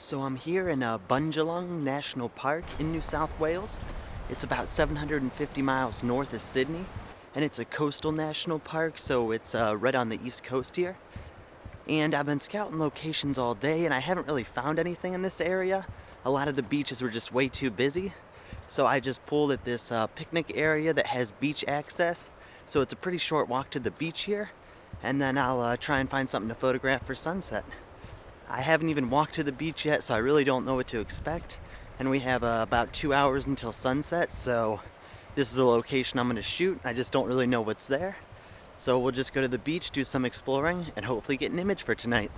So I'm here in Bundjalung National Park in New South Wales. It's about 750 miles north of Sydney, and it's a coastal national park, so it's right on the east coast here. And I've been scouting locations all day, and I haven't really found anything in this area. A lot of the beaches were just way too busy, so I just pulled at this picnic area that has beach access. So it's a pretty short walk to the beach here, and then I'll try and find something to photograph for sunset. I haven't even walked to the beach yet, so I really don't know what to expect. And we have about 2 hours until sunset, so this is the location I'm going to shoot. I just don't really know what's there. So we'll just go to the beach, do some exploring, and hopefully get an image for tonight.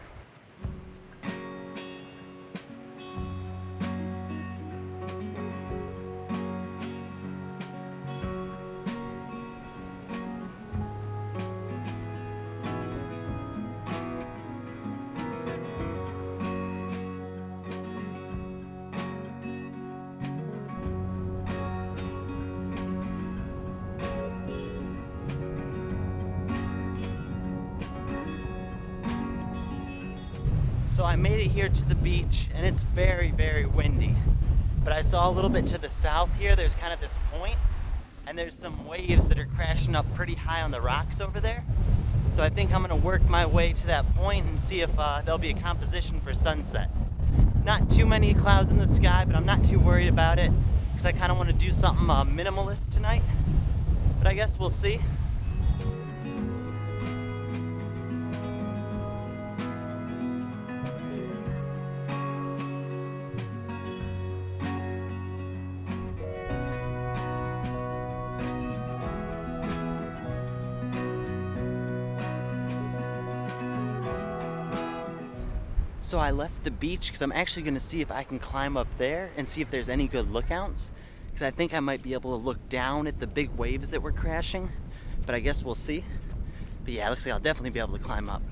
So I made it here to the beach, and it's very, very windy. But I saw a little bit to the south here, there's kind of this point, and there's some waves that are crashing up pretty high on the rocks over there. So I think I'm gonna work my way to that point and see if there'll be a composition for sunset. Not too many clouds in the sky, but I'm not too worried about it, because I kind of want to do something minimalist tonight. But I guess we'll see. So I left the beach because I'm actually going to see if I can climb up there and see if there's any good lookouts, because I think I might be able to look down at the big waves that were crashing, but I guess we'll see. But yeah, it looks like I'll definitely be able to climb up.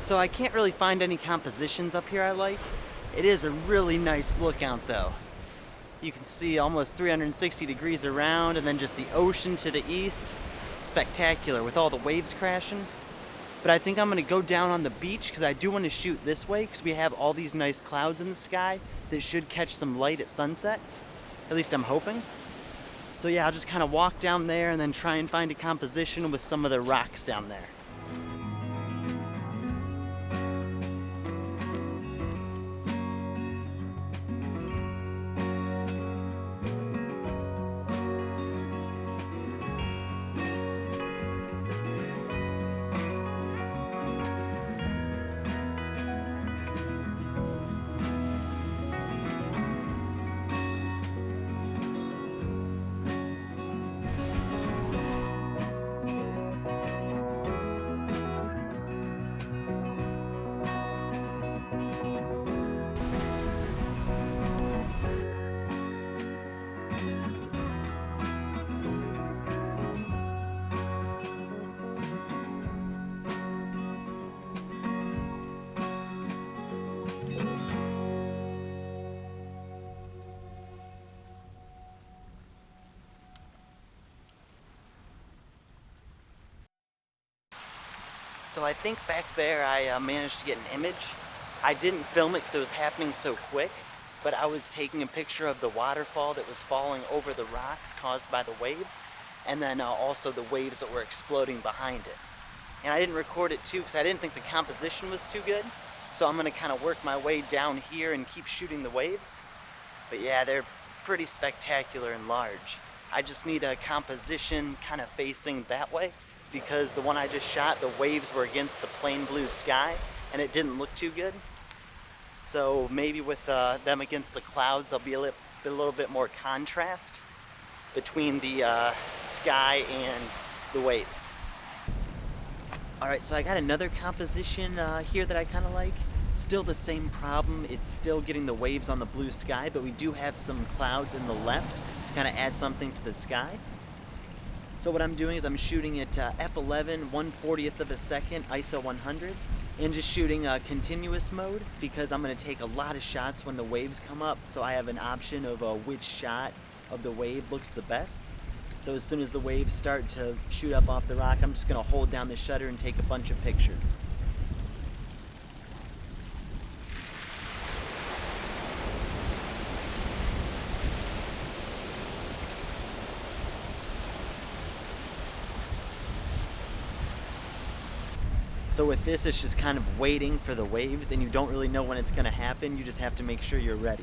So I can't really find any compositions up here I like. It is a really nice lookout though. You can see almost 360 degrees around, and then just the ocean to the east. Spectacular with all the waves crashing. But I think I'm gonna go down on the beach because I do want to shoot this way, because we have all these nice clouds in the sky that should catch some light at sunset. At least I'm hoping. So yeah, I'll just kind of walk down there and then try and find a composition with some of the rocks down there. So I think back there I managed to get an image. I didn't film it because it was happening so quick, but I was taking a picture of the waterfall that was falling over the rocks caused by the waves, and then also the waves that were exploding behind it. And I didn't record it too because I didn't think the composition was too good, so I'm going to kind of work my way down here and keep shooting the waves. But yeah, they're pretty spectacular and large. I just need a composition kind of facing that way, because the one I just shot, the waves were against the plain blue sky and it didn't look too good. So maybe with them against the clouds, there'll be a little bit more contrast between the sky and the waves. Alright, so I got another composition here that I kind of like. Still the same problem, it's still getting the waves on the blue sky, but we do have some clouds in the left to just kind of add something to the sky. So what I'm doing is I'm shooting at f11, 1/40th of a second, ISO 100, and just shooting continuous mode because I'm going to take a lot of shots when the waves come up, so I have an option of which shot of the wave looks the best. So as soon as the waves start to shoot up off the rock, I'm just going to hold down the shutter and take a bunch of pictures. So with this, it's just kind of waiting for the waves, and you don't really know when it's going to happen. You just have to make sure you're ready.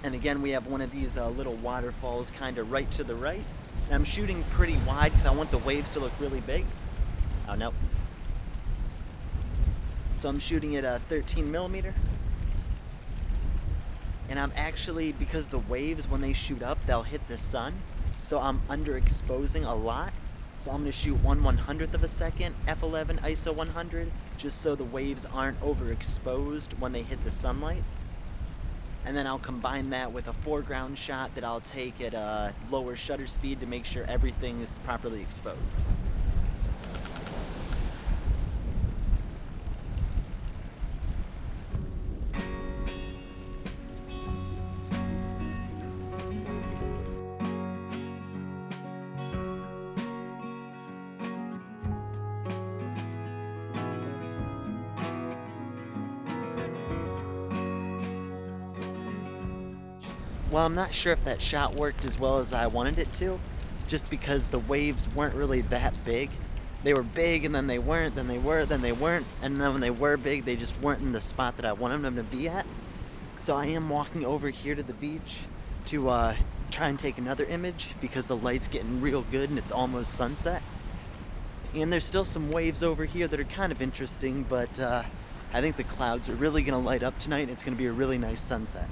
And again, we have one of these little waterfalls kind of right to the right. And I'm shooting pretty wide because I want the waves to look really big. Oh, no. So I'm shooting at 13 millimeter. And I'm actually, because the waves, when they shoot up, they'll hit the sun. So I'm underexposing a lot. So I'm going to shoot 1/100th of a second, f11, ISO 100, just so the waves aren't overexposed when they hit the sunlight. And then I'll combine that with a foreground shot that I'll take at a lower shutter speed to make sure everything is properly exposed. Well, I'm not sure if that shot worked as well as I wanted it to, just because the waves weren't really that big. They were big, and then they weren't, then they were, then they weren't, and then when they were big, they just weren't in the spot that I wanted them to be at. So I am walking over here to the beach to try and take another image because the light's getting real good and it's almost sunset. And there's still some waves over here that are kind of interesting, but I think the clouds are really going to light up tonight and it's going to be a really nice sunset.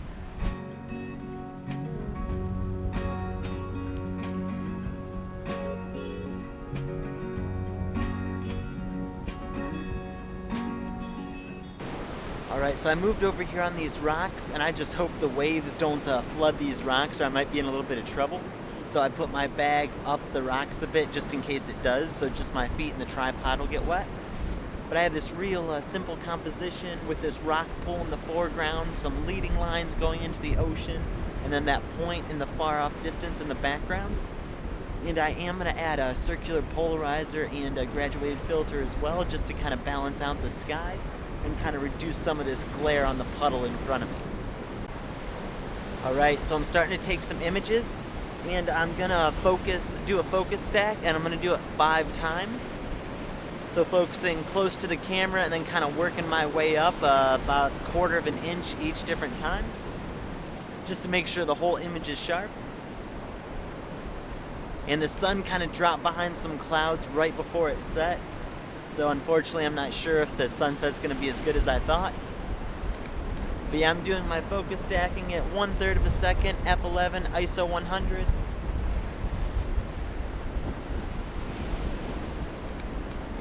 Alright, so I moved over here on these rocks, and I just hope the waves don't flood these rocks or I might be in a little bit of trouble. So I put my bag up the rocks a bit just in case it does, so just my feet and the tripod will get wet. But I have this real simple composition with this rock pool in the foreground, some leading lines going into the ocean, and then that point in the far off distance in the background. And I am going to add a circular polarizer and a graduated filter as well, just to kind of balance out the sky and kind of reduce some of this glare on the puddle in front of me. Alright, so I'm starting to take some images, and I'm going to do a focus stack, and I'm going to do it 5 times. So focusing close to the camera and then kind of working my way up about 1/4 of an inch each different time, just to make sure the whole image is sharp. And the sun kind of dropped behind some clouds right before it set. So unfortunately, I'm not sure if the sunset's going to be as good as I thought. But yeah, I'm doing my focus stacking at 1/3 of a second, f11, ISO 100.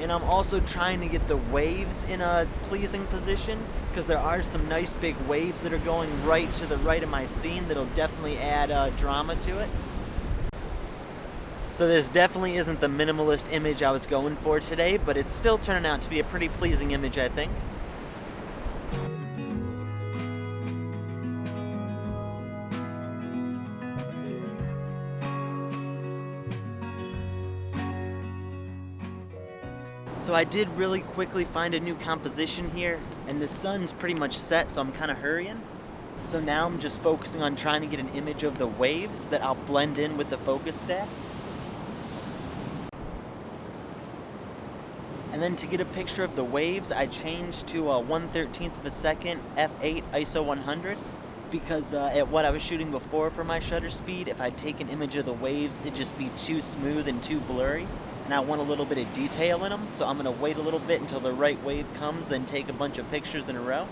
And I'm also trying to get the waves in a pleasing position, because there are some nice big waves that are going right to the right of my scene that'll definitely add drama to it. So this definitely isn't the minimalist image I was going for today, but it's still turning out to be a pretty pleasing image, I think. So I did really quickly find a new composition here, and the sun's pretty much set, so I'm kind of hurrying. So now I'm just focusing on trying to get an image of the waves that I'll blend in with the focus stack. And then to get a picture of the waves, I changed to 1/13 of a second, f8, ISO 100, because at what I was shooting before for my shutter speed, if I'd take an image of the waves, it'd just be too smooth and too blurry. And I want a little bit of detail in them, so I'm going to wait a little bit until the right wave comes, then take a bunch of pictures in a row.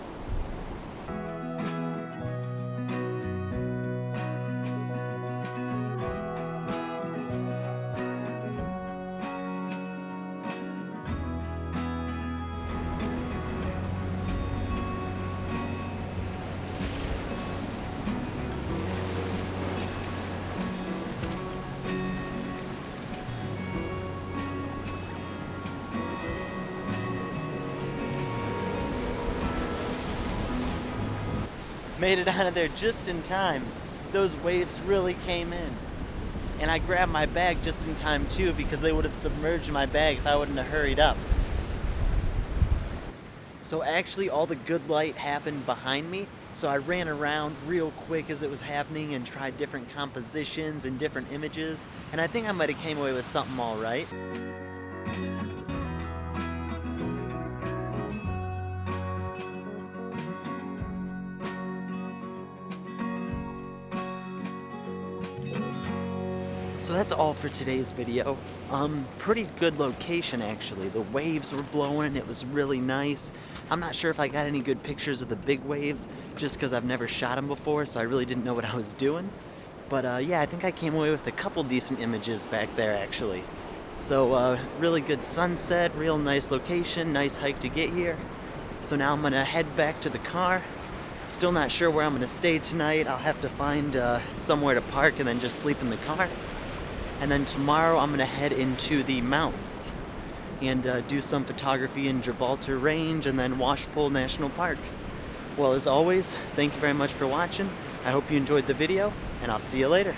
Made it out of there just in time. Those waves really came in. And I grabbed my bag just in time too, because they would have submerged my bag if I wouldn't have hurried up. So actually all the good light happened behind me, so I ran around real quick as it was happening and tried different compositions and different images, and I think I might have came away with something all right. So that's all for today's video. Pretty good location actually. The waves were blowing, it was really nice. I'm not sure if I got any good pictures of the big waves, just because I've never shot them before, so I really didn't know what I was doing. But yeah, I think I came away with a couple decent images back there actually. So really good sunset, real nice location, nice hike to get here. So now I'm gonna head back to the car. Still not sure where I'm gonna stay tonight. I'll have to find somewhere to park and then just sleep in the car. And then tomorrow I'm gonna head into the mountains and do some photography in Gibraltar Range and then Bundjalung National Park. Well, as always, thank you very much for watching. I hope you enjoyed the video, and I'll see you later.